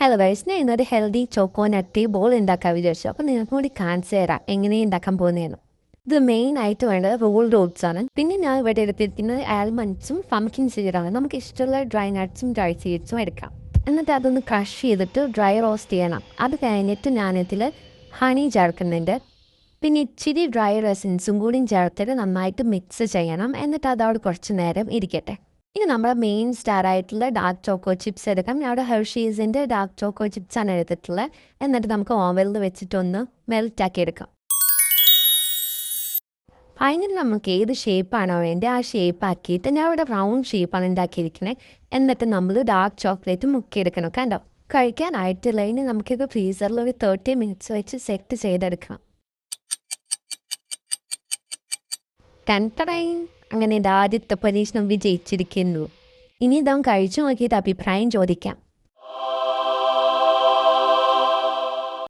Hello guys, ഞാൻ ഇന്നൊരു healthy ചോക്കോനട്ടി ball ഉണ്ടാക്കാൻ വിചാരിച്ചു. അപ്പോൾ നിങ്ങൾക്ക് കൂടി കാണിച്ചു തരാം എങ്ങനെ ഉണ്ടാക്കാൻ പോകുന്നതെന്ന്. ഇത് മെയിൻ ആയിട്ട് വേണ്ടത് റോൾഡ് ഓട്സ് ആണ്. പിന്നെ ഞാൻ ഇവിടെ എടുത്തിരിക്കുന്നത് ആൽമണ്ട്സും പംകിൻ സീഡാണ്. നമുക്ക് ഇഷ്ടമുള്ള ഡ്രൈ നട്ട്സും ഡ്രൈ സീഡ്സും എടുക്കാം. എന്നിട്ട് അതൊന്ന് ക്രഷ് ചെയ്തിട്ട് ഡ്രൈ റോസ്റ്റ് ചെയ്യണം. അത് കഴിഞ്ഞിട്ട് ഞാനിതിൽ ഹണി ചേർക്കുന്നുണ്ട്. പിന്നെ ഇച്ചിരി ഡ്രൈ റെസിൻസും കൂടി ചേർത്തിട്ട് നന്നായിട്ട് മിക്സ് ചെയ്യണം. എന്നിട്ട് അതവിടെ കുറച്ച് നേരം ഇരിക്കട്ടെ. ഇനി നമ്മുടെ മെയിൻ സ്റ്റാർ ആയിട്ടുള്ള ഡാർക്ക് ചോക്കോ ചിപ്സ് എടുക്കാം. ഞാൻ അവിടെ ഹെർഷീസിൻ്റെ ഡാർക്ക് ചോക്കോ ചിപ്സാണ് എടുത്തിട്ടുള്ളത്. എന്നിട്ട് നമുക്ക് ഓവനിൽ വെച്ചിട്ടൊന്ന് മെൽറ്റാക്കി എടുക്കാം. ഫൈനലി നമുക്ക് ഏത് ഷേപ്പാണോ വേണ്ടത് ആ ഷേപ്പ് ആക്കിയിട്ട് ഞാൻ ഇവിടെ റൗണ്ട് ഷേപ്പാണ് ഉണ്ടാക്കിയിരിക്കുന്നത്. എന്നിട്ട് നമ്മൾ ഡാർക്ക് ചോക്ലേറ്റ് മുക്കിയെടുക്കണം. കണ്ടോ, കഴിക്കാനായിട്ടില്ല. ഇനി നമുക്കിത് ഫ്രീസറിൽ ഒരു 30 മിനിറ്റ്സ് വെച്ച് സെറ്റ് ചെയ്തെടുക്കണം. ടെൻറ്ററൈൻ, അങ്ങനെ ആദ്യത്തെ പരീക്ഷണം വിജയിച്ചിരിക്കുന്നു. ഇനി ഇതാവും കഴിച്ചു നോക്കിയിട്ട് അഭിപ്രായം ചോദിക്കാം.